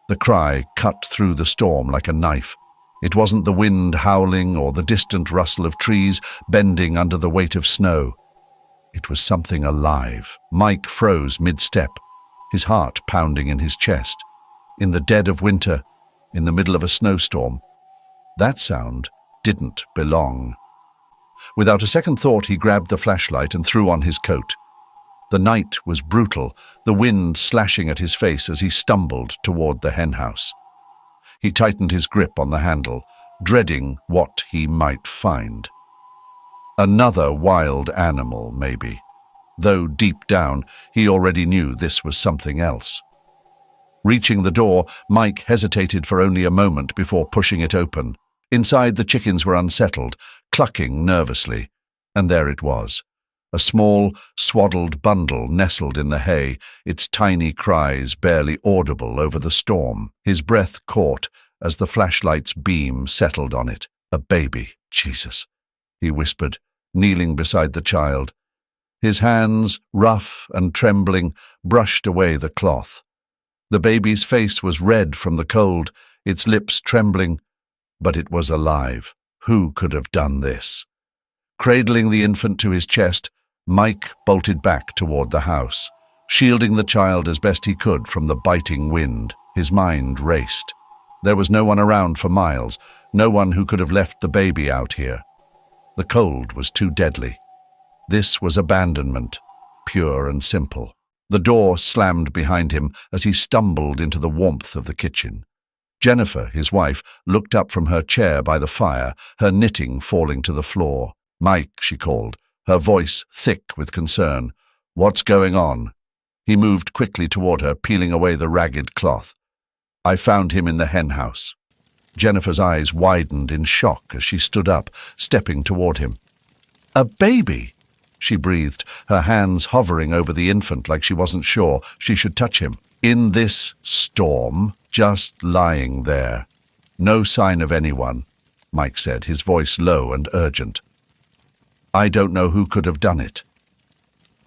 The cry cut through the storm like a knife. It wasn't the wind howling or the distant rustle of trees bending under the weight of snow. It was something alive. Mike froze mid-step, his heart pounding in his chest. In the dead of winter, in the middle of a snowstorm, that sound didn't belong. Without a second thought, he grabbed the flashlight and threw on his coat. The night was brutal, the wind slashing at his face as he stumbled toward the henhouse. He tightened his grip on the handle, dreading what he might find. Another wild animal, maybe, though deep down he already knew this was something else. Reaching the door, Mike hesitated for only a moment before pushing it open. Inside, the chickens were unsettled, clucking nervously, and there it was. A small, swaddled bundle nestled in the hay, its tiny cries barely audible over the storm. His breath caught as the flashlight's beam settled on it. A baby, Jesus, he whispered, kneeling beside the child. His hands, rough and trembling, brushed away the cloth. The baby's face was red from the cold, its lips trembling, but it was alive. Who could have done this? Cradling the infant to his chest, Mike bolted back toward the house, shielding the child as best he could from the biting wind. His mind raced. There was no one around for miles, no one who could have left the baby out here. The cold was too deadly. This was abandonment, pure and simple. The door slammed behind him as he stumbled into the warmth of the kitchen. Jennifer, his wife, looked up from her chair by the fire, her knitting falling to the floor. "Mike," she called, her voice thick with concern. "What's going on?" He moved quickly toward her, peeling away the ragged cloth. "I found him in the henhouse." Jennifer's eyes widened in shock as she stood up, stepping toward him. "A baby!" she breathed, her hands hovering over the infant like she wasn't sure she should touch him. "In this storm, just lying there. No sign of anyone," Mike said, his voice low and urgent. "I don't know who could have done it."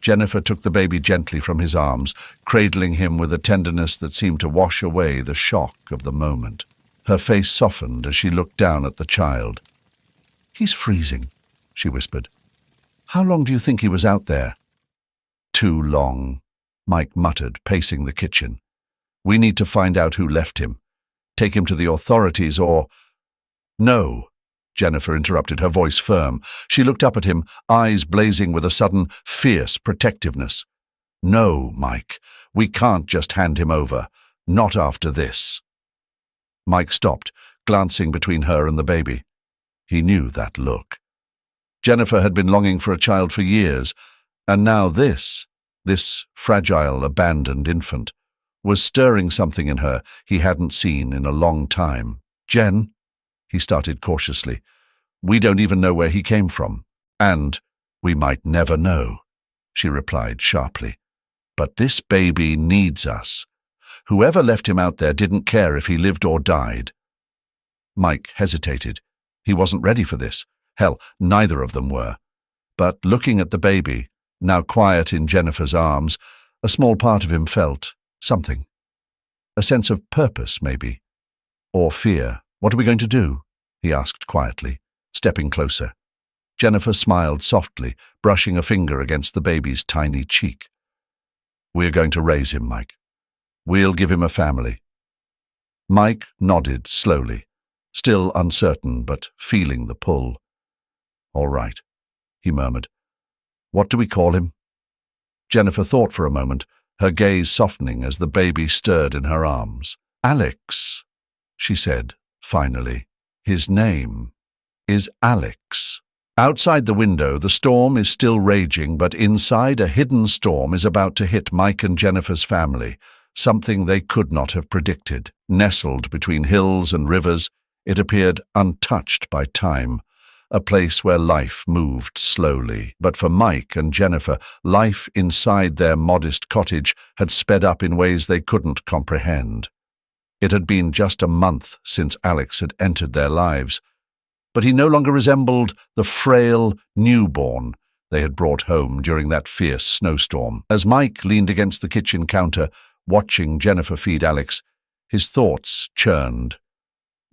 Jennifer took the baby gently from his arms, cradling him with a tenderness that seemed to wash away the shock of the moment. Her face softened as she looked down at the child. "He's freezing," she whispered. "How long do you think he was out there?" "Too long," Mike muttered, pacing the kitchen. "We need to find out who left him. Take him to the authorities or—" "No," Jennifer interrupted, her voice firm. She looked up at him, eyes blazing with a sudden, fierce protectiveness. "No, Mike, we can't just hand him over. Not after this." Mike stopped, glancing between her and the baby. He knew that look. Jennifer had been longing for a child for years, and now this fragile, abandoned infant, was stirring something in her he hadn't seen in a long time. "Jen," he started cautiously, "we don't even know where he came from. And we might never know," she replied sharply. "But this baby needs us. Whoever left him out there didn't care if he lived or died." Mike hesitated. He wasn't ready for this. Hell, neither of them were. But looking at the baby, now quiet in Jennifer's arms, a small part of him felt something. A sense of purpose, maybe. Or fear. "What are we going to do?" he asked quietly, stepping closer. Jennifer smiled softly, brushing a finger against the baby's tiny cheek. "We're going to raise him, Mike. We'll give him a family." Mike nodded slowly, still uncertain but feeling the pull. "All right," he murmured. "What do we call him?" Jennifer thought for a moment, her gaze softening as the baby stirred in her arms. "Alex," she said, finally. "His name is Alex." Outside the window, the storm is still raging, but inside, a hidden storm is about to hit Mike and Jennifer's family, something they could not have predicted. Nestled between hills and rivers, it appeared untouched by time, a place where life moved slowly. But for Mike and Jennifer, life inside their modest cottage had sped up in ways they couldn't comprehend. It had been just a month since Alex had entered their lives, but he no longer resembled the frail newborn they had brought home during that fierce snowstorm. As Mike leaned against the kitchen counter, watching Jennifer feed Alex, His thoughts churned.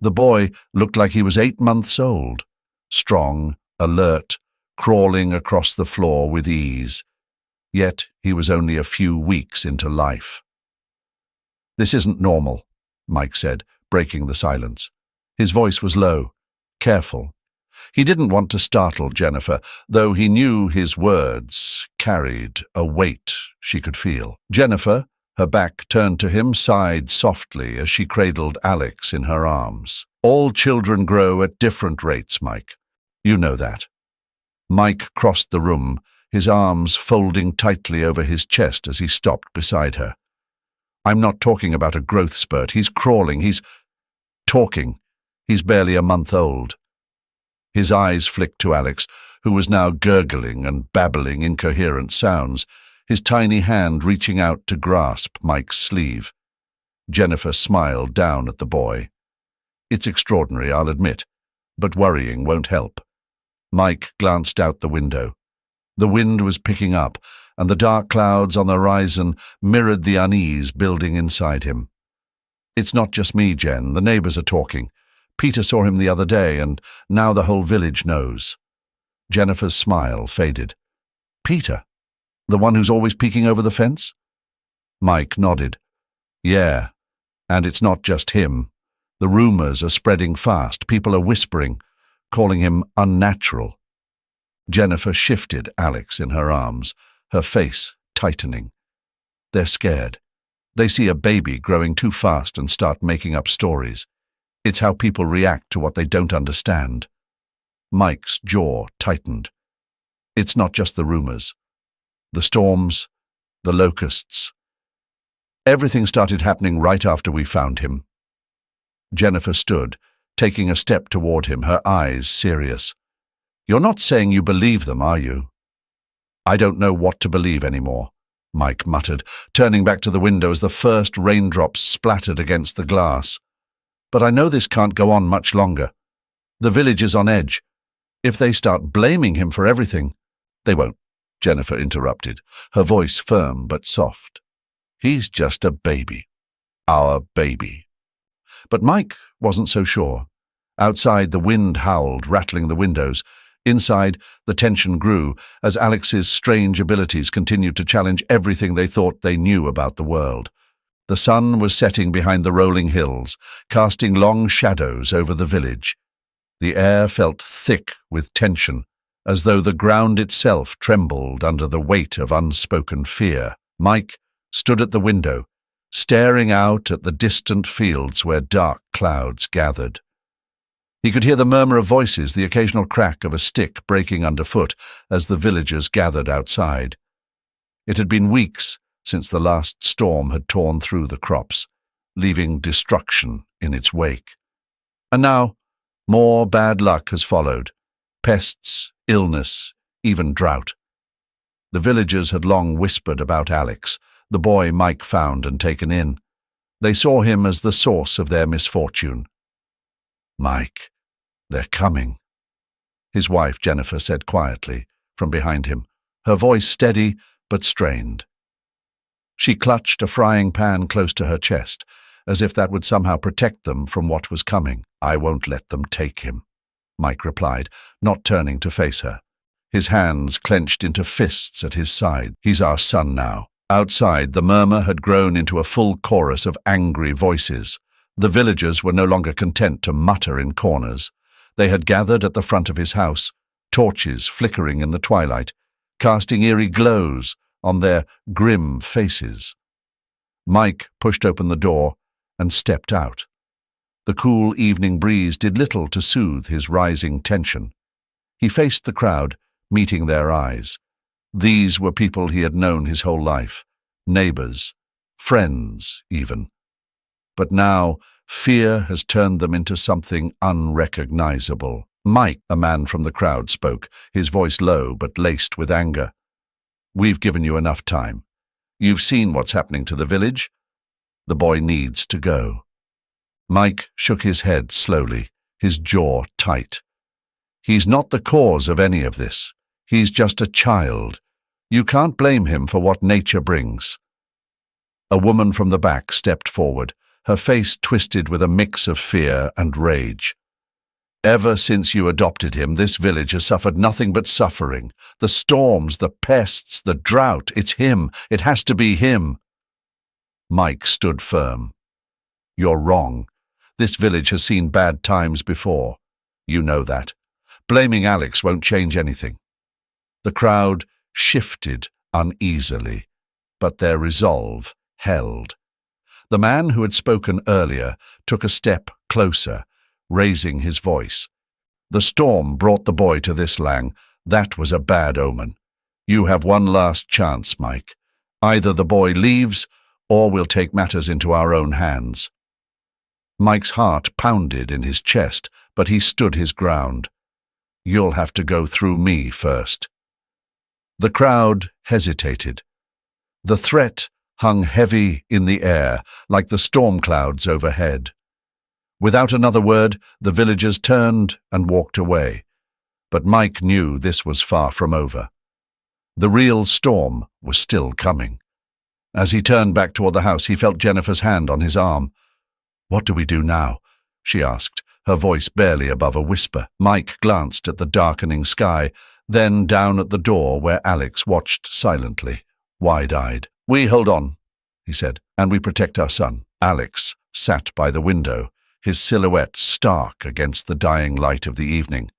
The boy looked like he was 8 months old, strong, alert, crawling across the floor with ease. Yet he was only a few weeks into life. "This isn't normal," Mike said, breaking the silence. His voice was low, careful. He didn't want to startle Jennifer, though he knew his words carried a weight she could feel. Jennifer, her back turned to him, sighed softly as she cradled Alex in her arms. "All children grow at different rates, Mike. You know that." Mike crossed the room, his arms folding tightly over his chest as he stopped beside her. "I'm not talking about a growth spurt. He's crawling, he's talking. He's barely a month old." His eyes flicked to Alex, who was now gurgling and babbling incoherent sounds, his tiny hand reaching out to grasp Mike's sleeve. Jennifer smiled down at the boy. "It's extraordinary, I'll admit, but worrying won't help." Mike glanced out the window. The wind was picking up, and the dark clouds on the horizon mirrored the unease building inside him. "It's not just me, Jen. The neighbors are talking. Peter saw him the other day, and now the whole village knows." Jennifer's smile faded. "Peter? The one who's always peeking over the fence?" Mike nodded. "Yeah, and it's not just him. The rumors are spreading fast. People are whispering, calling him unnatural." Jennifer shifted Alex in her arms, her face tightening. "They're scared. They see a baby growing too fast and start making up stories. It's how people react to what they don't understand." Mike's jaw tightened. "It's not just the rumors. The storms, the locusts. Everything started happening right after we found him." Jennifer stood, taking a step toward him, her eyes serious. "You're not saying you believe them, are you?" "I don't know what to believe anymore," Mike muttered, turning back to the window as the first raindrops splattered against the glass. "But I know this can't go on much longer. The village is on edge. If they start blaming him for everything—" "They won't," Jennifer interrupted, her voice firm but soft. "He's just a baby. Our baby." But Mike wasn't so sure. Outside, the wind howled, rattling the windows. Inside, the tension grew as Alex's strange abilities continued to challenge everything they thought they knew about the world. The sun was setting behind the rolling hills, casting long shadows over the village. The air felt thick with tension, as though the ground itself trembled under the weight of unspoken fear. Mike stood at the window, staring out at the distant fields where dark clouds gathered. He could hear the murmur of voices, the occasional crack of a stick breaking underfoot as the villagers gathered outside. It had been weeks since the last storm had torn through the crops, leaving destruction in its wake. And now, more bad luck has followed. Pests, illness, even drought. The villagers had long whispered about Alex, the boy Mike found and taken in. They saw him as the source of their misfortune. "Mike, they're coming," his wife Jennifer said quietly from behind him, her voice steady but strained. She clutched a frying pan close to her chest, as if that would somehow protect them from what was coming. "I won't let them take him," Mike replied, not turning to face her. His hands clenched into fists at his side. "He's our son now." Outside, the murmur had grown into a full chorus of angry voices. The villagers were no longer content to mutter in corners. They had gathered at the front of his house, torches flickering in the twilight, casting eerie glows on their grim faces. Mike pushed open the door and stepped out. The cool evening breeze did little to soothe his rising tension. He faced the crowd, meeting their eyes. These were people he had known his whole life, neighbors, friends even. But now, fear has turned them into something unrecognizable. "Mike," a man from the crowd spoke, his voice low but laced with anger. "We've given you enough time. You've seen what's happening to the village. The boy needs to go." Mike shook his head slowly, his jaw tight. "He's not the cause of any of this. He's just a child. You can't blame him for what nature brings." A woman from the back stepped forward, her face twisted with a mix of fear and rage. "Ever since you adopted him, this village has suffered nothing but suffering. The storms, the pests, the drought. It's him. It has to be him." Mike stood firm. "You're wrong. This village has seen bad times before. You know that. Blaming Alex won't change anything." The crowd shifted uneasily, but their resolve held. The man who had spoken earlier took a step closer, raising his voice. "The storm brought the boy to this, Lang. That was a bad omen. You have one last chance, Mike. Either the boy leaves, or we'll take matters into our own hands." Mike's heart pounded in his chest, but he stood his ground. "You'll have to go through me first." The crowd hesitated. The threat hung heavy in the air, like the storm clouds overhead. Without another word, the villagers turned and walked away. But Mike knew this was far from over. The real storm was still coming. As he turned back toward the house, he felt Jennifer's hand on his arm. "What do we do now?" she asked, her voice barely above a whisper. Mike glanced at the darkening sky, then down at the door where Alex watched silently, wide-eyed. "We hold on," he said, "and we protect our son." Alex sat by the window, his silhouette stark against the dying light of the evening.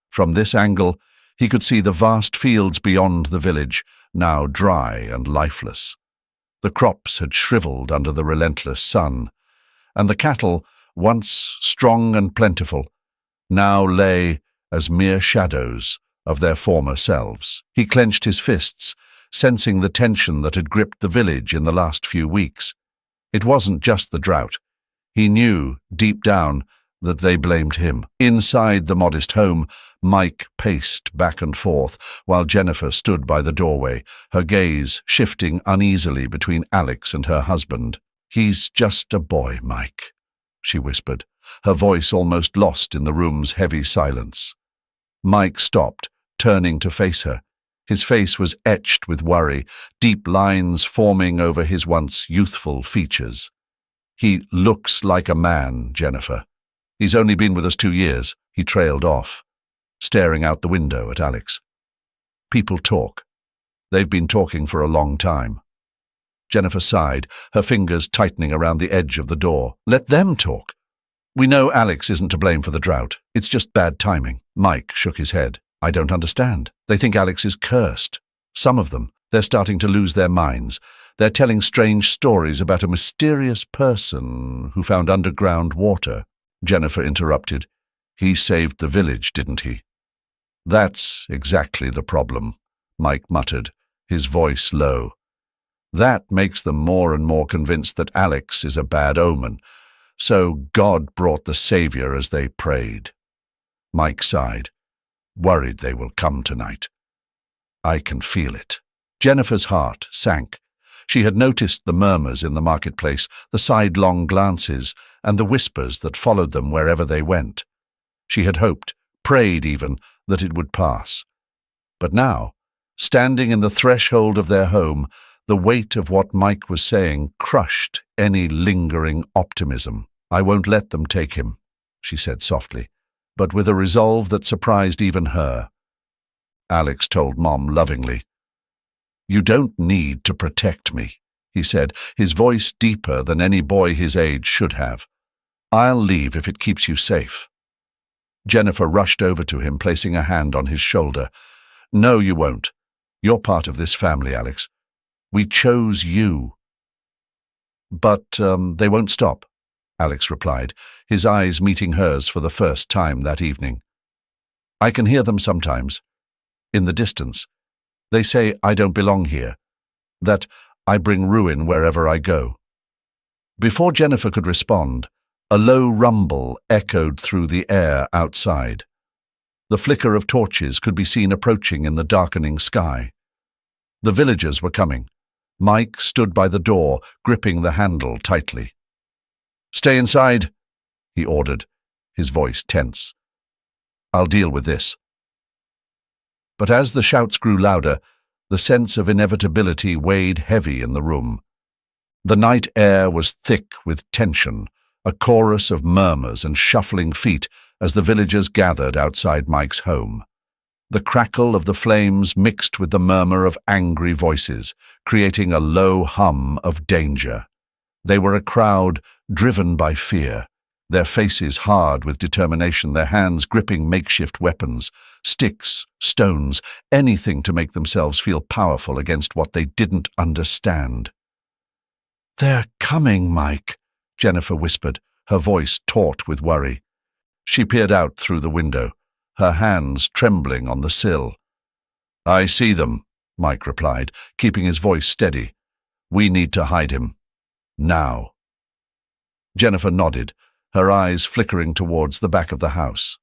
From this angle, he could see the vast fields beyond the village, now dry and lifeless. The crops had shriveled under the relentless sun, and the cattle, once strong and plentiful, now lay as mere shadows of their former selves. He clenched his fists, sensing the tension that had gripped the village in the last few weeks. It wasn't just the drought. He knew, deep down, that they blamed him. Inside the modest home, Mike paced back and forth, while Jennifer stood by the doorway, her gaze shifting uneasily between Alex and her husband. "He's just a boy, Mike," she whispered, her voice almost lost in the room's heavy silence. Mike stopped, turning to face her. His face was etched with worry, deep lines forming over his once youthful features. "He looks like a man, Jennifer. He's only been with us 2 years." He trailed off, staring out the window at Alex. "People talk. They've been talking for a long time." Jennifer sighed, her fingers tightening around the edge of the door. "Let them talk. We know Alex isn't to blame for the drought. It's just bad timing." Mike shook his head. "I don't understand. They think Alex is cursed. Some of them. They're starting to lose their minds. They're telling strange stories about a mysterious person who found underground water." Jennifer interrupted. "He saved the village, didn't he?" "That's exactly the problem," Mike muttered, his voice low. "That makes them more and more convinced that Alex is a bad omen. So God brought the Savior as they prayed." Mike sighed. "Worried they will come tonight. I can feel it." Jennifer's heart sank. She had noticed the murmurs in the marketplace, the sidelong glances, and the whispers that followed them wherever they went. She had hoped, prayed even, that it would pass. But now, standing in the threshold of their home, the weight of what Mike was saying crushed any lingering optimism. "I won't let them take him," she said softly, but with a resolve that surprised even her. Alex told Mom lovingly. "You don't need to protect me," he said, his voice deeper than any boy his age should have. "I'll leave if it keeps you safe." Jennifer rushed over to him, placing a hand on his shoulder. "No, you won't. You're part of this family, Alex. We chose you." "But they won't stop," Alex replied, his eyes meeting hers for the first time that evening. "I can hear them sometimes. In the distance. They say I don't belong here, that I bring ruin wherever I go." Before Jennifer could respond, a low rumble echoed through the air outside. The flicker of torches could be seen approaching in the darkening sky. The villagers were coming. Mike stood by the door, gripping the handle tightly. "Stay inside," he ordered, his voice tense. "I'll deal with this." But as the shouts grew louder, the sense of inevitability weighed heavy in the room. The night air was thick with tension, a chorus of murmurs and shuffling feet as the villagers gathered outside Mike's home. The crackle of the flames mixed with the murmur of angry voices, creating a low hum of danger. They were a crowd driven by fear, their faces hard with determination, their hands gripping makeshift weapons, sticks, stones, anything to make themselves feel powerful against what they didn't understand. "They're coming, Mike," Jennifer whispered, her voice taut with worry. She peered out through the window, her hands trembling on the sill. "I see them," Mike replied, keeping his voice steady. "We need to hide him. Now." Jennifer nodded, her eyes flickering towards the back of the house.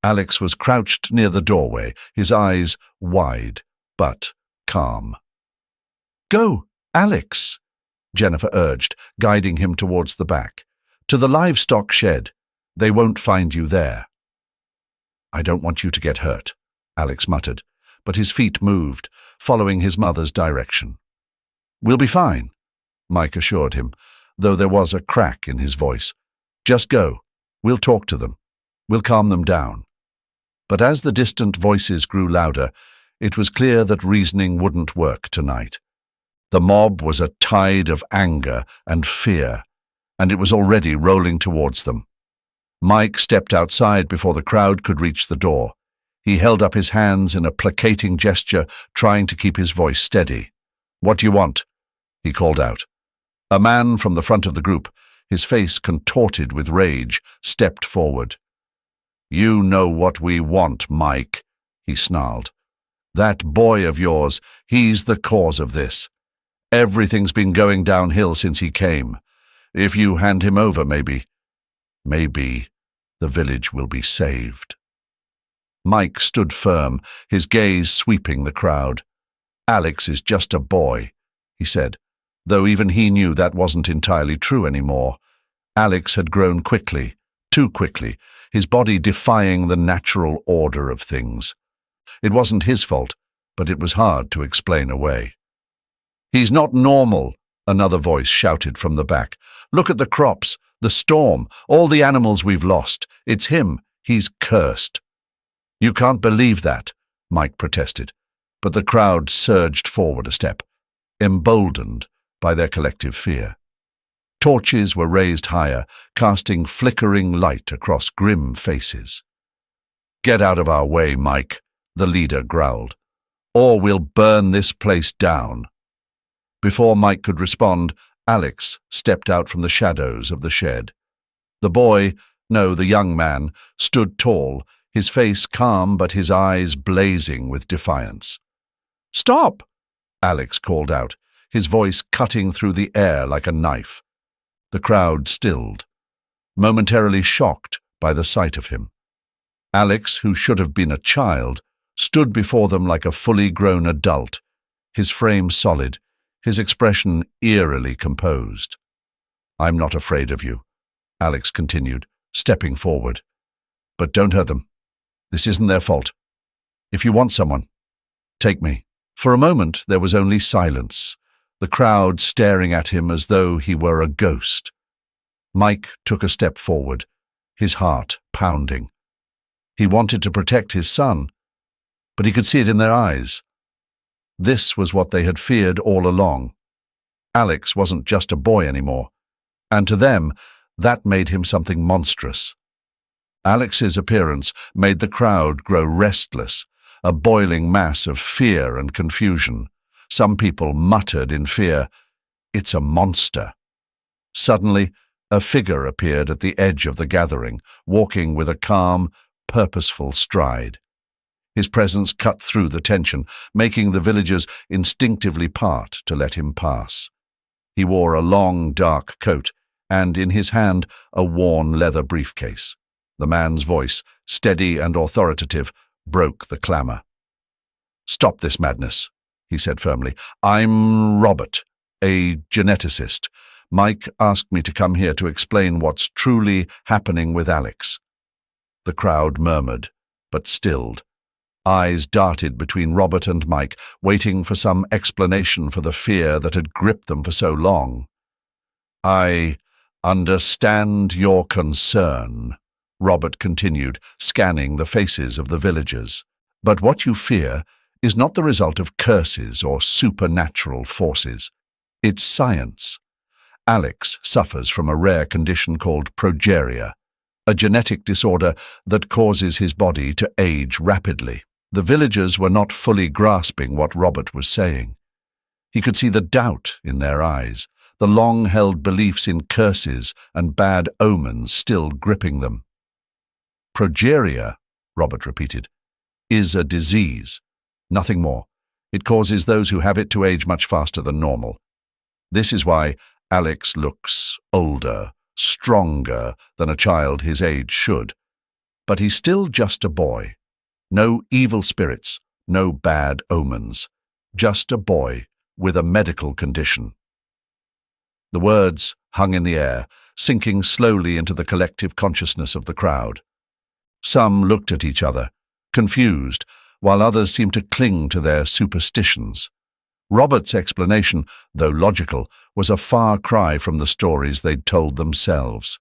Alex was crouched near the doorway, his eyes wide, but calm. "Go, Alex," Jennifer urged, guiding him towards the back. "To the livestock shed. They won't find you there." "I don't want you to get hurt," Alex muttered, but his feet moved, following his mother's direction. "We'll be fine," Mike assured him, though there was a crack in his voice. "Just go. We'll talk to them. We'll calm them down." But as the distant voices grew louder, it was clear that reasoning wouldn't work tonight. The mob was a tide of anger and fear, and it was already rolling towards them. Mike stepped outside before the crowd could reach the door. He held up his hands in a placating gesture, trying to keep his voice steady. "What do you want?" he called out. A man from the front of the group, his face contorted with rage, stepped forward. "You know what we want, Mike," he snarled. "That boy of yours, he's the cause of this. Everything's been going downhill since he came. If you hand him over, maybe the village will be saved." Mike stood firm, his gaze sweeping the crowd. "Alex is just a boy," he said, though even he knew that wasn't entirely true anymore. Alex had grown quickly, too quickly, his body defying the natural order of things. It wasn't his fault, but it was hard to explain away. "He's not normal," another voice shouted from the back. "Look at the crops, the storm, all the animals we've lost. It's him. He's cursed." "You can't believe that," Mike protested, but the crowd surged forward a step, emboldened by their collective fear. Torches were raised higher, casting flickering light across grim faces. "Get out of our way, Mike," the leader growled, "or we'll burn this place down." Before Mike could respond, Alex stepped out from the shadows of the shed. The young man, stood tall, his face calm but his eyes blazing with defiance. "Stop!" Alex called out, his voice cutting through the air like a knife. The crowd stilled, momentarily shocked by the sight of him. Alex, who should have been a child, stood before them like a fully grown adult, his frame solid, his expression eerily composed. "I'm not afraid of you," Alex continued, stepping forward. "But don't hurt them. This isn't their fault. If you want someone, take me." For a moment there was only silence, the crowd staring at him as though he were a ghost. Mike took a step forward, his heart pounding. He wanted to protect his son, but he could see it in their eyes. This was what they had feared all along. Alex wasn't just a boy anymore, and to them, that made him something monstrous. Alex's appearance made the crowd grow restless, a boiling mass of fear and confusion. Some people muttered in fear, "It's a monster." Suddenly, a figure appeared at the edge of the gathering, walking with a calm, purposeful stride. His presence cut through the tension, making the villagers instinctively part to let him pass. He wore a long, dark coat, and in his hand a worn leather briefcase. The man's voice, steady and authoritative, broke the clamor. "Stop this madness," he said firmly. "I'm Robert, a geneticist. Mike asked me to come here to explain what's truly happening with Alex." The crowd murmured, but stilled. Eyes darted between Robert and Mike, waiting for some explanation for the fear that had gripped them for so long. I understand your concern, Robert continued, scanning the faces of the villagers. But what you fear is not the result of curses or supernatural forces. It's science. Alex suffers from a rare condition called progeria, a genetic disorder that causes his body to age rapidly. The villagers were not fully grasping what Robert was saying. He could see the doubt in their eyes, the long-held beliefs in curses and bad omens still gripping them. Progeria, Robert repeated, is a disease, nothing more. It causes those who have it to age much faster than normal. This is why Alex looks older, stronger than a child his age should. But he's still just a boy. No evil spirits, no bad omens. Just a boy with a medical condition. The words hung in the air, sinking slowly into the collective consciousness of the crowd. Some looked at each other, confused, while others seemed to cling to their superstitions. Robert's explanation, though logical, was a far cry from the stories they'd told themselves.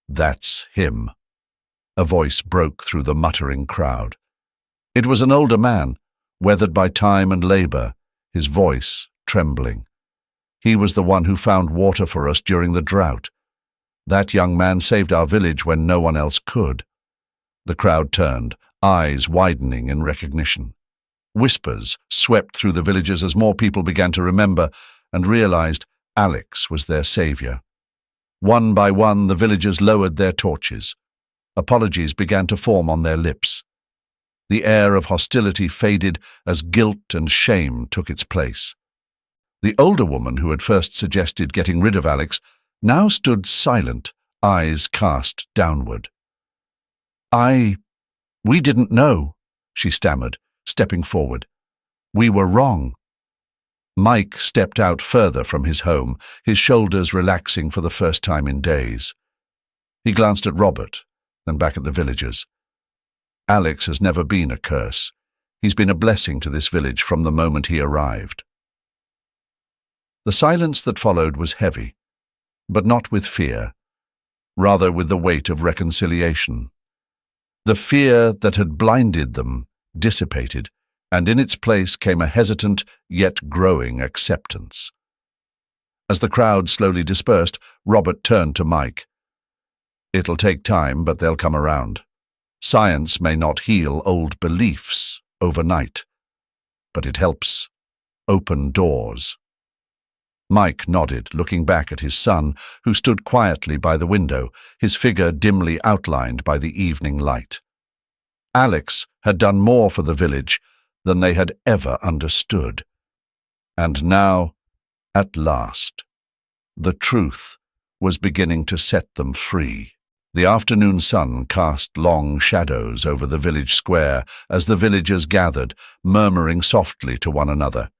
"That's him." A voice broke through the muttering crowd. It was an older man, weathered by time and labor, his voice trembling. He was the one who found water for us during the drought. That young man saved our village when no one else could. The crowd turned, eyes widening in recognition. Whispers swept through the villagers as more people began to remember and realized Alex was their savior. One by one, the villagers lowered their torches. Apologies began to form on their lips. The air of hostility faded as guilt and shame took its place. The older woman who had first suggested getting rid of Alex now stood silent, eyes cast downward. We didn't know," she stammered, stepping forward. "We were wrong." Mike stepped out further from his home, his shoulders relaxing for the first time in days. He glanced at Robert, then back at the villagers. Alex has never been a curse. He's been a blessing to this village from the moment he arrived. The silence that followed was heavy, but not with fear, rather with the weight of reconciliation. The fear that had blinded them dissipated, and in its place came a hesitant yet growing acceptance. As the crowd slowly dispersed, Robert turned to Mike. "It'll take time, but they'll come around. Science may not heal old beliefs overnight, but it helps open doors." Mike nodded, looking back at his son, who stood quietly by the window, his figure dimly outlined by the evening light. Alex had done more for the village than they had ever understood. And now, at last, the truth was beginning to set them free. The afternoon sun cast long shadows over the village square as the villagers gathered, murmuring softly to one another.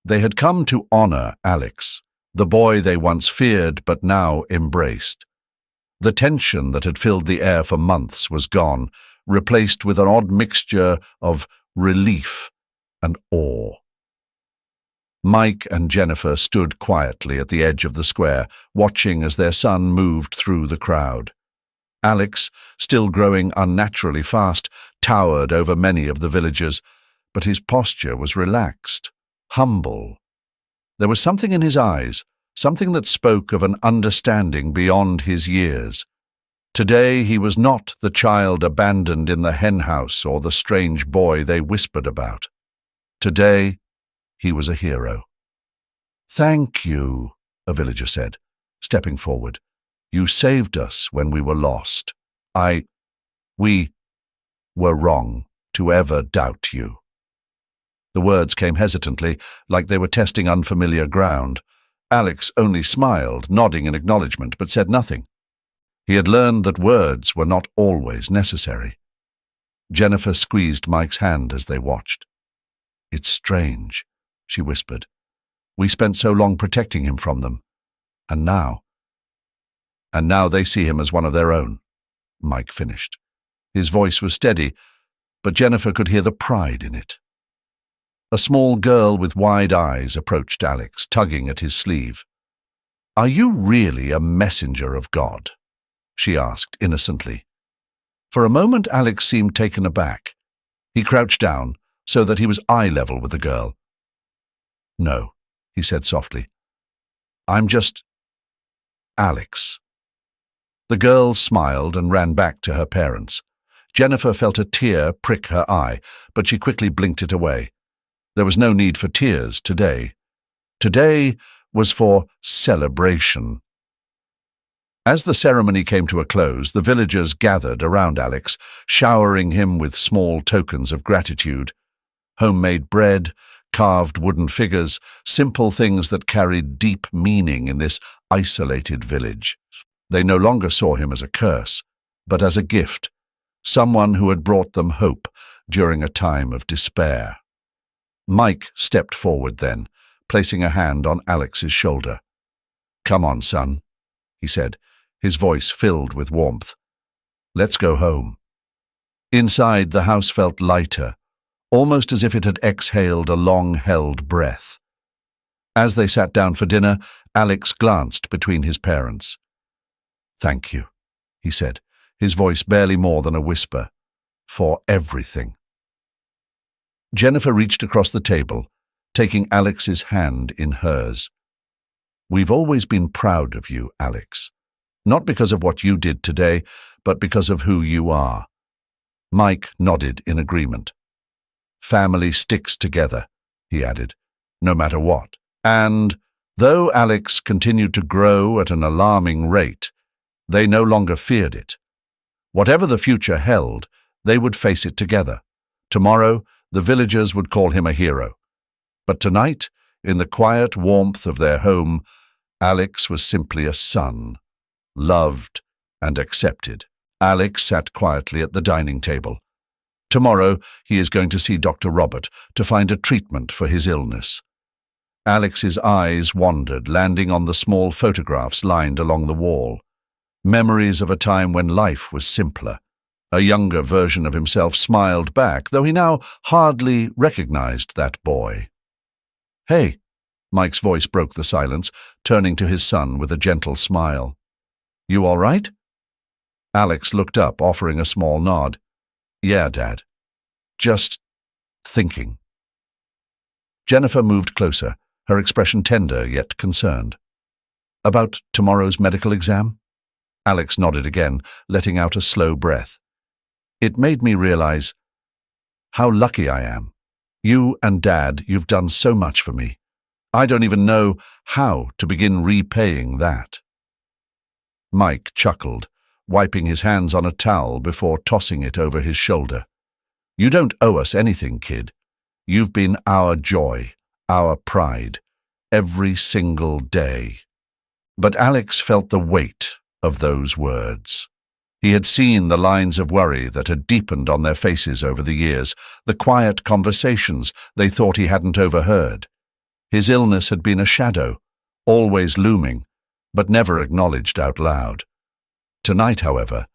They had come to honor Alex, the boy they once feared but now embraced. The tension that had filled the air for months was gone, replaced with an odd mixture of relief and awe. Mike and Jennifer stood quietly at the edge of the square, watching as their son moved through the crowd. Alex, still growing unnaturally fast, towered over many of the villagers, but his posture was relaxed, humble. There was something in his eyes, something that spoke of an understanding beyond his years. Today he was not the child abandoned in the henhouse or the strange boy they whispered about. Today he was a hero. "Thank you," a villager said, stepping forward. "You saved us when we were lost. We were wrong to ever doubt you." The words came hesitantly, like they were testing unfamiliar ground. Alex only smiled, nodding in acknowledgement, but said nothing. He had learned that words were not always necessary. Jennifer squeezed Mike's hand as they watched. "It's strange," she whispered. "We spent so long protecting him from them. And now they see him as one of their own," Mike finished. His voice was steady, but Jennifer could hear the pride in it. A small girl with wide eyes approached Alex, tugging at his sleeve. "Are you really a messenger of God?" she asked innocently. For a moment, Alex seemed taken aback. He crouched down so that he was eye level with the girl. "No," he said softly. "I'm just Alex." The girl smiled and ran back to her parents. Jennifer felt a tear prick her eye, but she quickly blinked it away. There was no need for tears today. Today was for celebration. As the ceremony came to a close, the villagers gathered around Alex, showering him with small tokens of gratitude. Homemade bread, carved wooden figures, simple things that carried deep meaning in this isolated village. They no longer saw him as a curse, but as a gift, someone who had brought them hope during a time of despair. Mike stepped forward then, placing a hand on Alex's shoulder. "Come on, son," he said, his voice filled with warmth. "Let's go home." Inside, the house felt lighter, almost as if it had exhaled a long-held breath. As they sat down for dinner, Alex glanced between his parents. "Thank you," he said, his voice barely more than a whisper, "for everything." Jennifer reached across the table, taking Alex's hand in hers. "We've always been proud of you, Alex. Not because of what you did today, but because of who you are." Mike nodded in agreement. "Family sticks together," he added, "no matter what." And, though Alex continued to grow at an alarming rate, they no longer feared it. Whatever the future held, they would face it together. Tomorrow, the villagers would call him a hero. But tonight, in the quiet warmth of their home, Alex was simply a son, loved and accepted. Alex sat quietly at the dining table. Tomorrow, he is going to see Dr. Robert to find a treatment for his illness. Alex's eyes wandered, landing on the small photographs lined along the wall. Memories of a time when life was simpler. A younger version of himself smiled back, though he now hardly recognized that boy. "Hey," Mike's voice broke the silence, turning to his son with a gentle smile. "You all right?" Alex looked up, offering a small nod. "Yeah, Dad. Just thinking." Jennifer moved closer, her expression tender yet concerned. "About tomorrow's medical exam?" Alex nodded again, letting out a slow breath. "It made me realize how lucky I am. You and Dad, you've done so much for me. I don't even know how to begin repaying that." Mike chuckled, wiping his hands on a towel before tossing it over his shoulder. "You don't owe us anything, kid. You've been our joy, our pride, every single day." But Alex felt the weight of those words. He had seen the lines of worry that had deepened on their faces over the years, the quiet conversations they thought he hadn't overheard. His illness had been a shadow, always looming, but never acknowledged out loud. Tonight, however,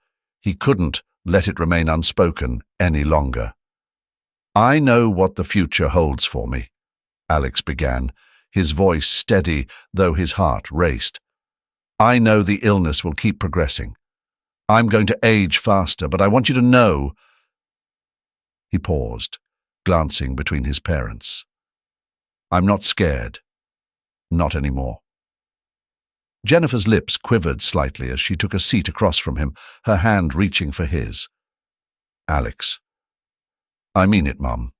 he couldn't let it remain unspoken any longer. "I know what the future holds for me," Alex began, his voice steady though his heart raced. "I know the illness will keep progressing. I'm going to age faster, but I want you to know—" He paused, glancing between his parents. "I'm not scared. Not anymore." Jennifer's lips quivered slightly as she took a seat across from him, her hand reaching for his. "Alex, I mean it, Mum."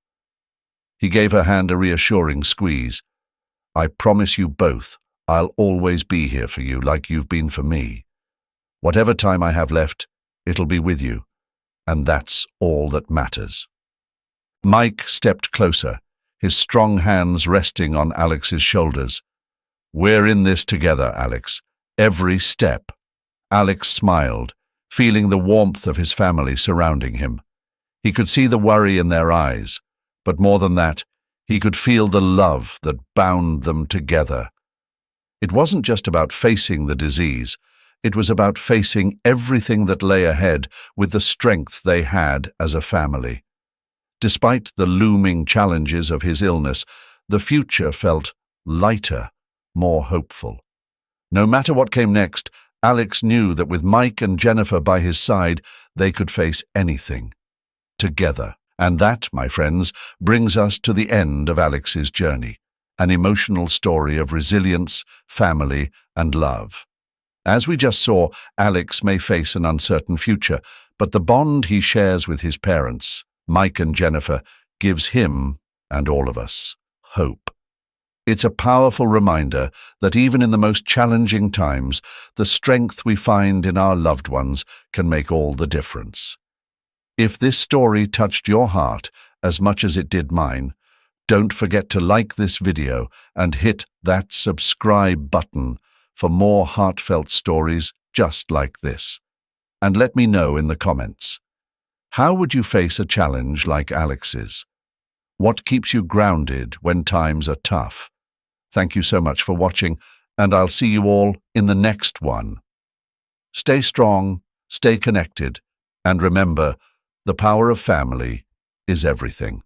He gave her hand a reassuring squeeze. "I promise you both I'll always be here for you like you've been for me. Whatever time I have left, it'll be with you, and that's all that matters." Mike stepped closer, his strong hands resting on Alex's shoulders. "We're in this together, Alex. Every step." Alex smiled, feeling the warmth of his family surrounding him. He could see the worry in their eyes, but more than that, he could feel the love that bound them together. It wasn't just about facing the disease. It was about facing everything that lay ahead with the strength they had as a family. Despite the looming challenges of his illness, the future felt lighter, more hopeful. No matter what came next, Alex knew that with Mike and Jennifer by his side, they could face anything. Together. And that, my friends, brings us to the end of Alex's journey, an emotional story of resilience, family, and love. As we just saw, Alex may face an uncertain future, but the bond he shares with his parents, Mike and Jennifer, gives him, and all of us, hope. It's a powerful reminder that even in the most challenging times, the strength we find in our loved ones can make all the difference. If this story touched your heart as much as it did mine, don't forget to like this video and hit that subscribe button for more heartfelt stories just like this. And let me know in the comments, how would you face a challenge like Alex's? What keeps you grounded when times are tough? Thank you so much for watching, and I'll see you all in the next one. Stay strong, stay connected, and remember, the power of family is everything.